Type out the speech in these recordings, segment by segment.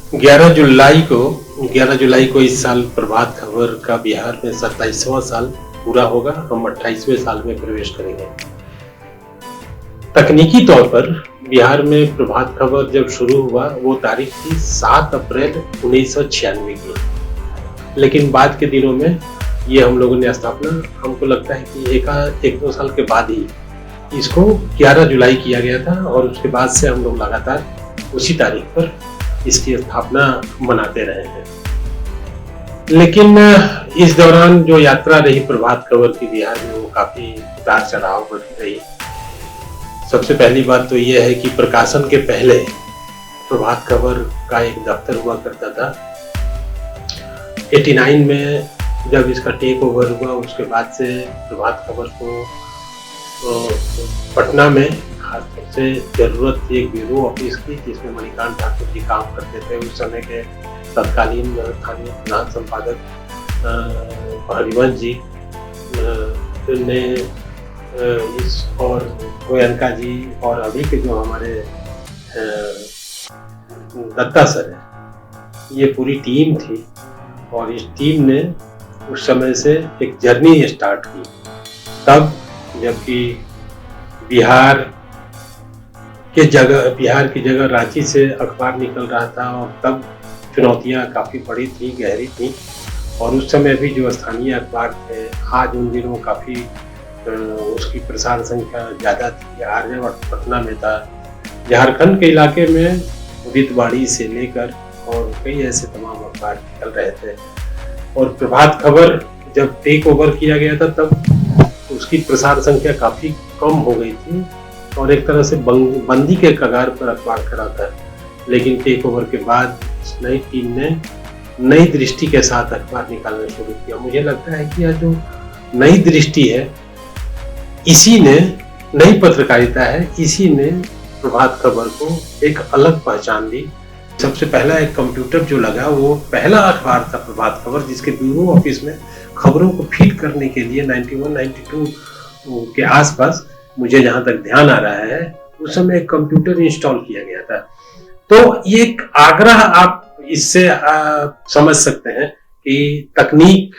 11 जुलाई को इस साल प्रभात खबर का बिहार में 27वां साल पूरा होगा। हम 28वें साल में प्रवेश करेंगे। तकनीकी तौर पर बिहार में प्रभात खबर जब शुरू हुआ वो तारीख थी 7 अप्रैल 1996 की, लेकिन बाद के दिनों में ये हम लोगों ने स्थापना, हमको लगता है कि एक दो साल के बाद ही इसको 11 जुलाई किया गया था और उसके बाद से हम लोग लगातार उसी तारीख पर इसकी स्थापना मनाते रहे हैं। लेकिन इस दौरान जो यात्रा रही प्रभात खबर की बिहार में, वो काफी उतार चढ़ाव भरी रही। सबसे पहली बात तो यह है कि प्रकाशन के पहले प्रभात खबर का एक दफ्तर हुआ करता था। 89 में जब इसका टेक ओवर हुआ, उसके बाद से प्रभात खबर को पटना में खासतौर से जरूरत थी एक ब्यूरो ऑफिस की, जिसमें मणिकांत ठाकुर जी काम करते थे। उस समय के तत्कालीन स्थानीय प्रधान संपादक हरिवंश जी ने इस और गोयनका जी और अभी के जो हमारे दत्ता सर है, ये पूरी टीम थी और इस टीम ने उस समय से एक जर्नी स्टार्ट की। तब जबकि बिहार की जगह रांची से अखबार निकल रहा था और तब चुनौतियां काफ़ी बड़ी थी, गहरी थी। और उस समय भी जो स्थानीय अखबार थे, आज उन दिनों काफ़ी उसकी प्रसार संख्या ज़्यादा थी। आर्यभट्ट पटना में था, झारखंड के इलाके में उदितवाड़ी से लेकर और कई ऐसे तमाम अखबार निकल रहे थे। और प्रभात खबर जब टेक ओवर किया गया था तब उसकी प्रसार संख्या काफ़ी कम हो गई थी और एक तरह से बंदी के कगार पर अखबार खड़ा था। लेकिन टेक ओवर के बाद नई टीम ने नई दृष्टि के साथ अखबार निकालना शुरू किया। मुझे लगता है कि यह जो नई दृष्टि है, इसी ने नई पत्रकारिता है, इसी ने प्रभात खबर को एक अलग पहचान दी। सबसे पहला एक कंप्यूटर जो लगा, वो पहला अखबार था प्रभात खबर, जिसके ब्यूरो ऑफिस में खबरों को फीड करने के लिए 91-92 के आसपास, मुझे जहां तक ध्यान आ रहा है, उस समय एक कंप्यूटर इंस्टॉल किया गया था। तो ये एक आग्रह आप इससे समझ सकते हैं कि तकनीक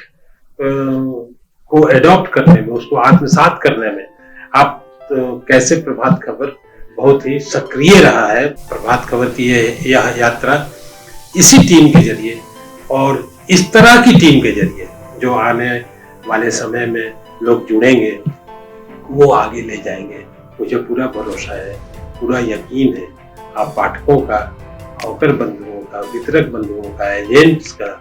को एडॉप्ट करने में, उसको आत्मसात करने में आप कैसे प्रभात खबर बहुत ही सक्रिय रहा है। प्रभात खबर की यह यात्रा इसी टीम के जरिए और इस तरह की टीम के जरिए जो आने वाले समय में लोग जुड़ेंगे, वो आगे ले जाएंगे। मुझे पूरा भरोसा है, पूरा यकीन है। आप पाठकों का, हॉकर बंधुओं का, वितरक बंधुओं का, एजेंट्स का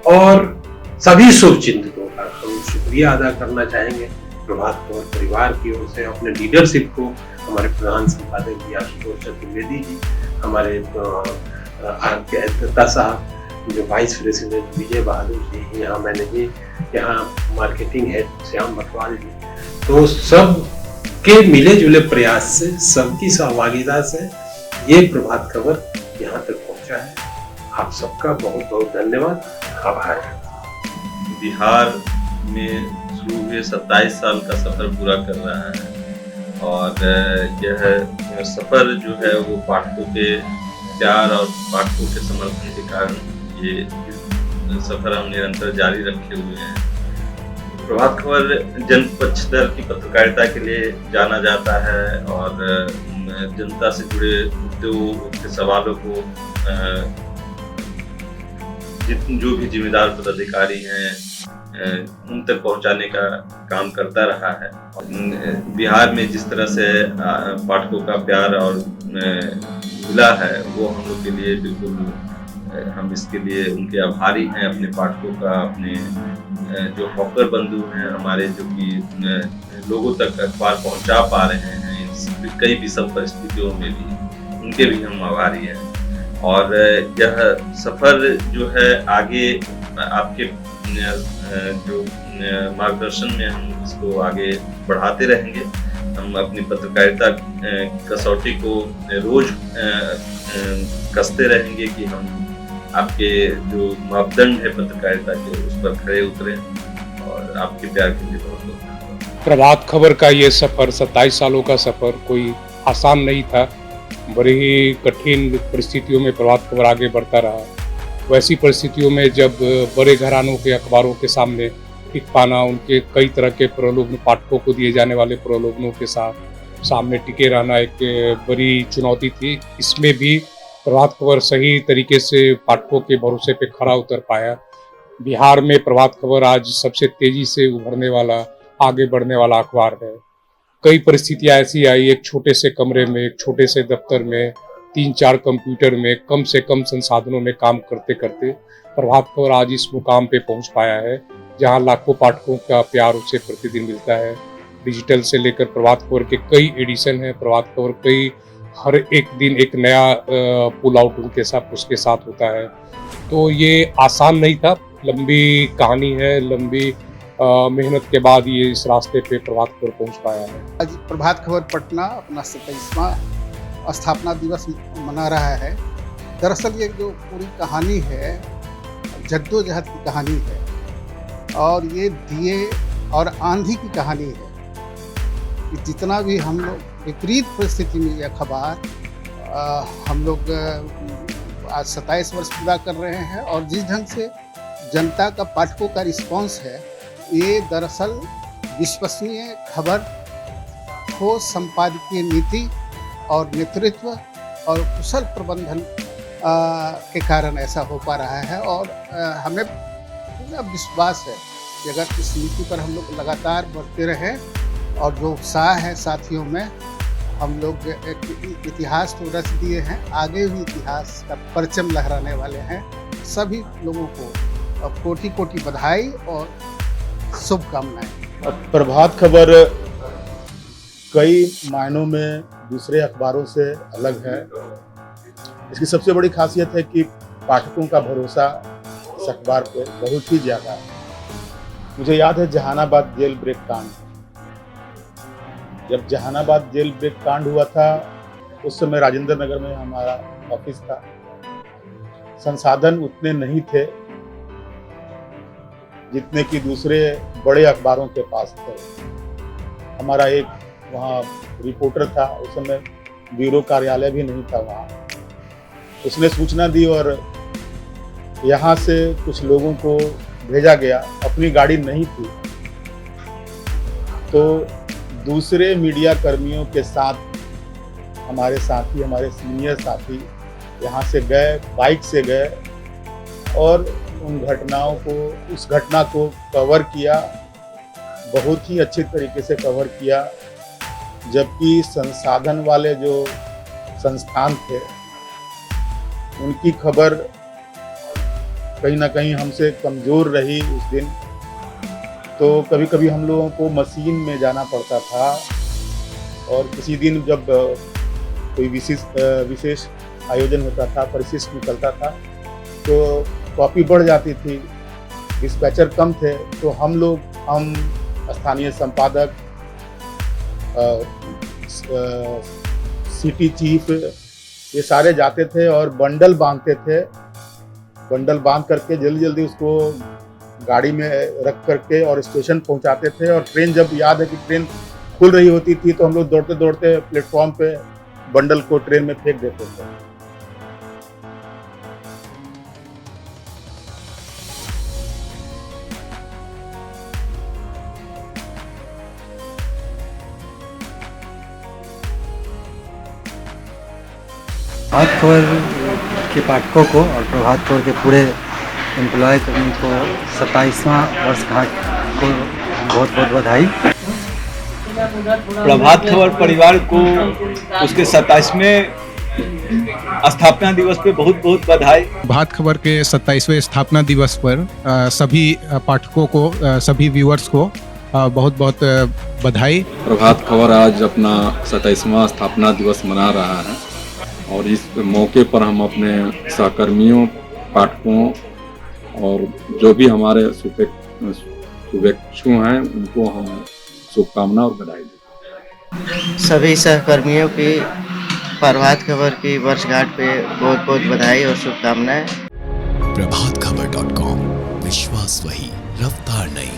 और सभी शुभचिंतकों का हम शुक्रिया अदा करना चाहेंगे। प्रभात खबर परिवार की ओर से अपने लीडरशिप को, हमारे प्रधान संपादक जी आशुतोष चतुर्वेदी जी, हमारे दत्ता साहब, जो वाइस प्रेसिडेंट विजय बहादुर जी, यहाँ मैनेजिंग, यहाँ मार्केटिंग हेड श्याम बटवाल जी, तो सब के मिले जुले प्रयास से, सबकी सहभागिता से ये प्रभात खबर यहाँ तक पहुँचा है। आप सबका बहुत बहुत धन्यवाद, आभार। बिहार में शुरू हुए 27 साल का सफर पूरा कर रहा है और यह सफर जो है वो पाठकों के प्यार और पाठकों के समर्थन के कारण ये सफर हम निरंतर जारी रखे हुए हैं। प्रभात खबर जनपक्षधर की पत्रकारिता के लिए जाना जाता है और जनता से जुड़े मुद्दों, उनके सवालों को जो भी जिम्मेदार पदाधिकारी हैं उन तक पहुंचाने का काम करता रहा है। बिहार में जिस तरह से पाठकों का प्यार और मिला है, वो हम लोग के लिए बिल्कुल, हम इसके लिए उनके आभारी हैं, अपने पाठकों का, अपने जो हॉकर बंधु हैं हमारे, जो कि लोगों तक अखबार पहुंचा पा रहे हैं कई विषम परिस्थितियों में भी, उनके भी हम आभारी हैं। और यह सफर जो है आगे आपके जो मार्गदर्शन में हम इसको आगे बढ़ाते रहेंगे। हम अपनी पत्रकारिता कसौटी को रोज कसते रहेंगे कि हम आपके जो मापदंड है पत्रकारिता के, उस पर खड़े उतरें। और आपके प्यार के लिए बहुत बहुत धन्यवाद। प्रभात खबर का ये सफर, 27 सालों का सफर, कोई आसान नहीं था। बड़ी ही कठिन परिस्थितियों में प्रभात खबर आगे बढ़ता रहा। वैसी परिस्थितियों में जब बड़े घरानों के अखबारों के सामने टिक पाना, उनके कई तरह के प्रलोभन, पाठकों को दिए जाने वाले प्रलोभनों के साथ सामने टिके रहना एक बड़ी चुनौती थी। इसमें भी प्रभात खबर सही तरीके से पाठकों के भरोसे पे खरा उतर पाया। बिहार में प्रभात खबर आज सबसे तेजी से उभरने वाला, आगे बढ़ने वाला अखबार है। कई परिस्थितियां ऐसी आई, एक छोटे से कमरे में, एक छोटे से दफ्तर में, 3-4 कंप्यूटर में, कम से कम संसाधनों में काम करते करते प्रभात खबर आज इस मुकाम पे पहुंच पाया है, जहां लाखों पाठकों का प्यार उसे प्रतिदिन मिलता है। डिजिटल से लेकर प्रभात खबर के कई एडिशन हैं। प्रभात खबर कई हर एक दिन एक नया पुल आउट उसके साथ होता है। तो ये आसान नहीं था, लंबी कहानी है, लंबी मेहनत के बाद ये इस रास्ते पे प्रभात खबर पहुंच पाया है। आज प्रभात खबर पटना अपना 27वां स्थापना दिवस मना रहा है। दरअसल ये जो पूरी कहानी है, जद्दोजहद की कहानी है, और ये दिए और आंधी की कहानी है कि जितना भी हम लोग विपरीत परिस्थिति में ये अखबार हम लोग आज 27 वर्ष पूरा कर रहे हैं, और जिस ढंग से जनता का, पाठकों का रिस्पांस है, ये दरअसल विश्वसनीय खबर, ठोस संपादकीय नीति और नेतृत्व और कुशल प्रबंधन के कारण ऐसा हो पा रहा है। और हमें पूरा विश्वास है कि अगर इस नीति पर हम लोग लगातार बढ़ते रहें और जो उत्साह है साथियों में, हम लोग एक इतिहास तो रच दिए हैं, आगे भी इतिहास का परचम लहराने वाले हैं। सभी लोगों को कोटि कोटि बधाई और शुभकामनाएं। प्रभात खबर कई मायनों में दूसरे अखबारों से अलग है। इसकी सबसे बड़ी खासियत है कि पाठकों का भरोसा इस अखबार पर बहुत ही ज़्यादा है। मुझे याद है जहानाबाद जेल ब्रेक कांड। जब जहानाबाद जेल ब्रेक कांड हुआ था, उस समय राजेंद्र नगर में हमारा ऑफिस था। संसाधन उतने नहीं थे जितने कि दूसरे बड़े अखबारों के पास थे। हमारा एक वहाँ रिपोर्टर था, उस समय ब्यूरो कार्यालय भी नहीं था वहाँ। उसने सूचना दी और यहाँ से कुछ लोगों को भेजा गया। अपनी गाड़ी नहीं थी, तो दूसरे मीडिया कर्मियों के साथ हमारे साथी, हमारे सीनियर साथी यहाँ से गए, बाइक से गए और उन घटनाओं को, उस घटना को कवर किया, बहुत ही अच्छे तरीके से कवर किया। जबकि संसाधन वाले जो संस्थान थे, उनकी खबर कहीं ना कहीं हमसे कमज़ोर रही उस दिन। तो कभी कभी हम लोगों को मशीन में जाना पड़ता था, और किसी दिन जब कोई विशेष आयोजन होता था, परिशिष्ट निकलता था, तो कॉपी बढ़ जाती थी, डिस्पैचर कम थे, तो हम स्थानीय संपादक, सिटी चीफ, ये सारे जाते थे और बंडल बांधते थे। बंडल बांध करके जल्दी जल्दी उसको गाड़ी में रख करके और स्टेशन पहुंचाते थे। और ट्रेन, जब याद है कि ट्रेन खुल रही होती थी, तो हम लोग दौड़ते दौड़ते प्लेटफॉर्म पे बंडल को ट्रेन में फेंक देते थे। प्रभात खबर के पाठकों को और प्रभात खबर के पूरे एम्प्लॉय कर्मी को 27वां वर्षगांठ को बहुत बहुत बधाई। प्रभात खबर परिवार को उसके 27वें स्थापना दिवस पे बहुत बहुत बधाई। प्रभात खबर के 27वें स्थापना दिवस पर सभी पाठकों को, सभी व्यूअर्स को बहुत बहुत बधाई। प्रभात खबर आज अपना 27वां स्थापना दिवस मना रहा है, और इस मौके पर हम अपने सहकर्मियों, पाठकों और जो भी हमारे शुभेच्छु हैं, उनको हम शुभकामना और बधाई देते हैं। सभी सहकर्मियों की प्रभात खबर की वर्षगांठ पे बहुत बहुत बधाई और शुभकामनाएं। प्रभातखबर.com, विश्वास वही, रफ्तार नहीं।